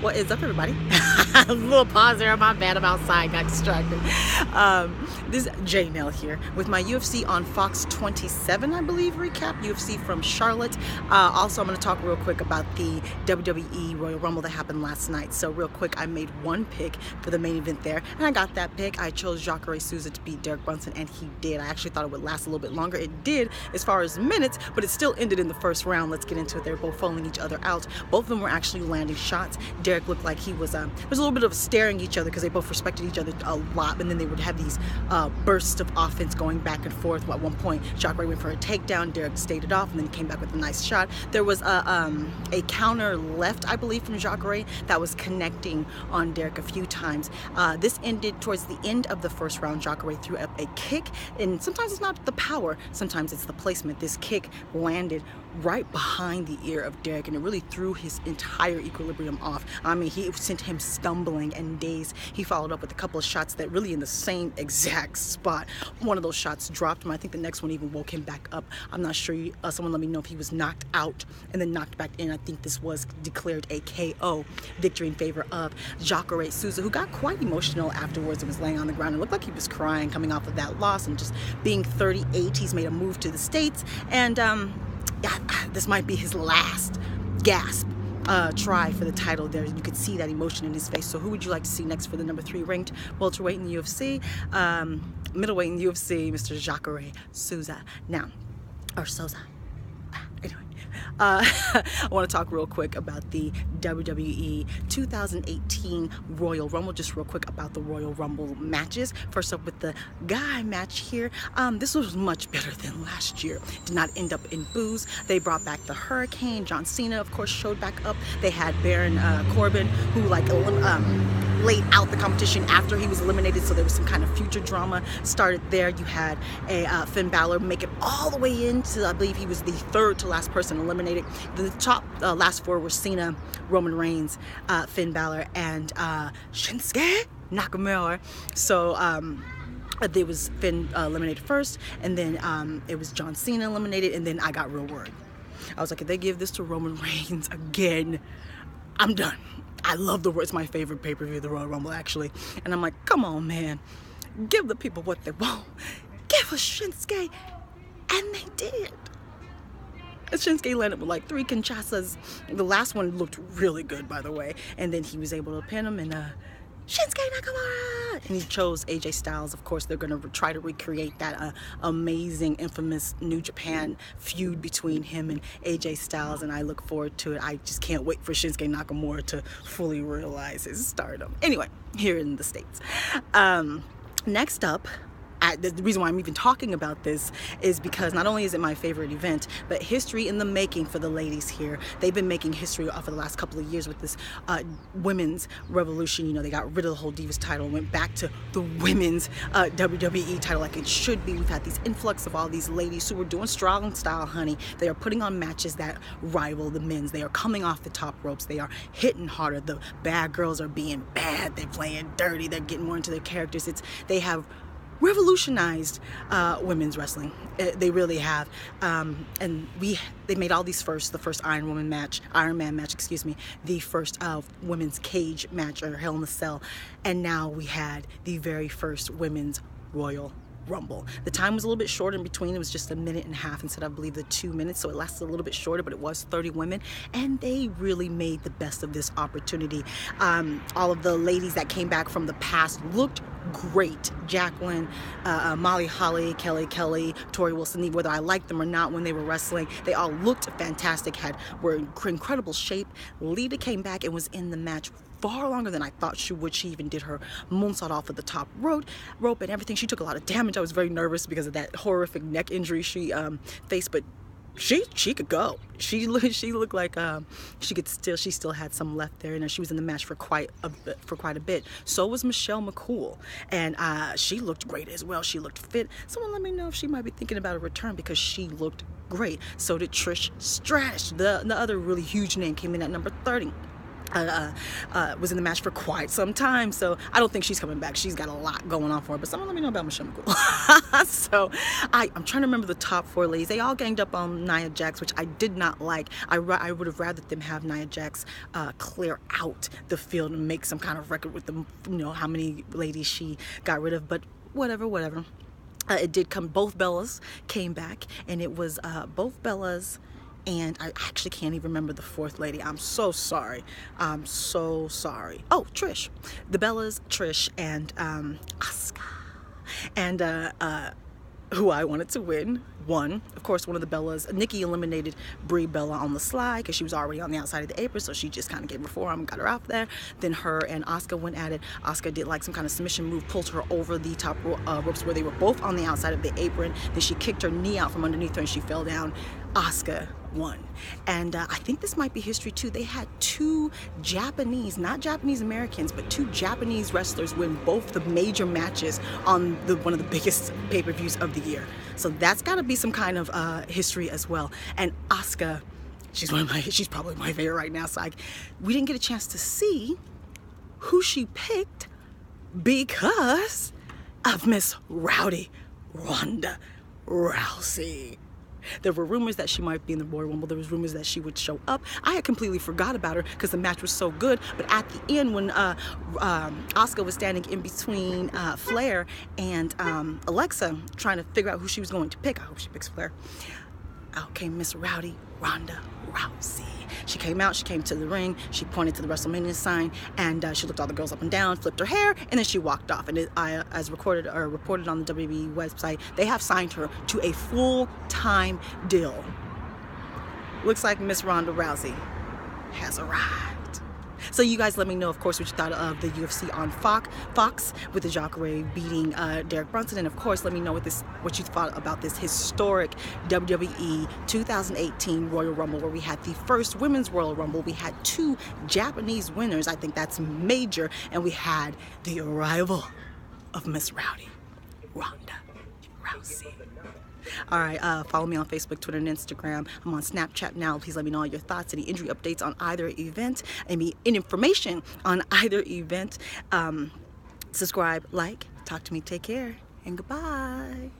What is up, everybody? A little pause there. My bad. I'm outside. Got distracted. This is J-Nail here with my UFC on Fox 27, I believe, recap. UFC from Charlotte. Also, I'm going to talk real quick about the WWE Royal Rumble that happened last night. So real quick, I made one pick for the main event there, and I got that pick. I chose Jacare Souza to beat Derek Brunson, and he did. I actually thought it would last a little bit longer. It did as far as minutes, but it still ended in the first round. Let's get into it. They were both following each other out. Both of them were actually landing shots. Derek looked like he was, there was a little bit of staring at each other because they both respected each other a lot, and then they would have these bursts of offense going back and forth. At one point, Jacare went for a takedown, Derek stayed it off, and then came back with a nice shot. There was a counter left, I believe, from Jacare that was connecting on Derek a few times. This ended towards the end of the first round. Jacare threw up a kick, and sometimes it's not the power, sometimes it's the placement. This kick landed right behind the ear of Derek, and it really threw his entire equilibrium off. I mean, he sent him stumbling and dazed. He followed up with a couple of shots that really in the same exact spot. One of those shots dropped him. I think the next one even woke him back up. I'm not sure. Someone let me know if he was knocked out and then knocked back in. I think this was declared a KO victory in favor of Jacare Souza, who got quite emotional afterwards and was laying on the ground. It looked like he was crying coming off of that loss, and just being 38, he's made a move to the States, and yeah, this might be his last gasp try for the title. There, you could see that emotion in his face. So who would you like to see next for the number 3 ranked welterweight in the UFC? Middleweight in the UFC, Mr. Jacare Souza. Now, or Souza. Anyway, I want to talk real quick about the WWE 2018 Royal Rumble. Just real quick about the Royal Rumble matches. First up with the guy match here. This was much better than last year. Did not end up in boos. They brought back the Hurricane. John Cena, of course, showed back up. They had Baron Corbin, who laid out the competition after he was eliminated, so there was some kind of future drama started there. You had a Finn Balor make it all the way into, I believe he was the 3rd to last person eliminated. The top last 4 were Cena, Roman Reigns, Finn Balor, and Shinsuke Nakamura. So there was Finn eliminated first, and then it was John Cena eliminated, and then I got real worried. I was like, if they give this to Roman Reigns again, I'm done. I love it's my favorite pay-per-view, the Royal Rumble, actually. And I'm like, come on, man. Give the people what they want. Give us Shinsuke. And they did. And Shinsuke landed with like 3 Kinshasas. The last one looked really good, by the way. And then he was able to pin him, and Shinsuke Nakamura! And he chose AJ Styles. Of course, they're going to try to recreate that amazing, infamous New Japan feud between him and AJ Styles, and I look forward to it. I just can't wait for Shinsuke Nakamura to fully realize his stardom. Anyway, here in the States. Next up, the reason why I'm even talking about this is because not only is it my favorite event, but history in the making for the ladies here. They've been making history for the last couple of years with this women's revolution. You know, they got rid of the whole Divas title and went back to the women's WWE title like it should be. We've had these influx of all these ladies who are doing strong style, honey. They are putting on matches that rival the men's. They are coming off the top ropes. They are hitting harder. The bad girls are being bad. They're playing dirty. They're getting more into their characters. They have revolutionized women's wrestling. They really have, and they made all these firsts. The first Iron Man match, the first women's cage match, or Hell in a Cell, and now we had the very first women's Royal Rumble. The time was a little bit short in between. It was just 1.5 minutes instead of, I believe, the 2 minutes, so it lasted a little bit shorter, but it was 30 women, and they really made the best of this opportunity. All of the ladies that came back from the past looked great. Jacqueline, Molly Holly, Kelly, Tori Wilson, whether I liked them or not when they were wrestling, they all looked fantastic, were in incredible shape. Lita came back and was in the match far longer than I thought she would. She even did her moonsault off of the top rope and everything. She took a lot of damage. I was very nervous because of that horrific neck injury she faced, but she could go. She looked like she still had some left there, and she was in the match for quite a bit. So was Michelle McCool, and she looked great as well. She looked fit. Someone let me know if she might be thinking about a return, because she looked great. So did Trish Stratus. The other really huge name came in at number 30. was in the match for quite some time, so I don't think she's coming back. She's got a lot going on for her, but someone let me know about Michelle McCool. So I'm trying to remember the top 4 ladies. They all ganged up on Nia Jax, which I did not like. I would have rather them have Nia Jax clear out the field and make some kind of record with them, you know, how many ladies she got rid of, but whatever. It did come, both Bellas came back, and it was both Bellas, and I actually can't even remember the 4th lady. I'm so sorry. I'm so sorry. Oh, Trish. The Bellas, Trish, and Asuka. And who I wanted to win won. Of course, one of the Bellas, Nikki eliminated Brie Bella on the slide because she was already on the outside of the apron, so she just kind of gave her forearm and got her out there. Then her and Asuka went at it. Asuka did like some kind of submission move, pulled her over the top ropes where they were both on the outside of the apron. Then she kicked her knee out from underneath her and she fell down. Asuka won. And I think this might be history too. They had 2 Japanese, not Japanese Americans, but 2 Japanese wrestlers win both the major matches on one of the biggest pay-per-views of the year. So that's got to be some kind of history as well. And Asuka, she's probably my favorite right now. So we didn't get a chance to see who she picked because of Miss Rowdy Ronda Rousey. There were rumors that she might be in the Royal Rumble. There was rumors that she would show up. I had completely forgot about her because the match was so good. But at the end, when Asuka was standing in between Flair and Alexa, trying to figure out who she was going to pick, I hope she picks Flair, out came Miss Rowdy Ronda Rousey. She came out, she came to the ring, she pointed to the WrestleMania sign, and she looked all the girls up and down, flipped her hair, and then she walked off. And as reported on the WWE website, they have signed her to a full-time deal. Looks like Miss Ronda Rousey has arrived. So you guys let me know, of course, what you thought of the UFC on Fox with the Jacare beating Derek Brunson. And of course, let me know what you thought about this historic WWE 2018 Royal Rumble, where we had the first women's Royal Rumble. We had 2 Japanese winners. I think that's major. And we had the arrival of Miss Rowdy Ronda Rousey. All right, follow me on Facebook, Twitter, and Instagram. I'm on Snapchat now. Please let me know all your thoughts, any injury updates on either event, any information on either event. Subscribe, like, talk to me, take care, and goodbye.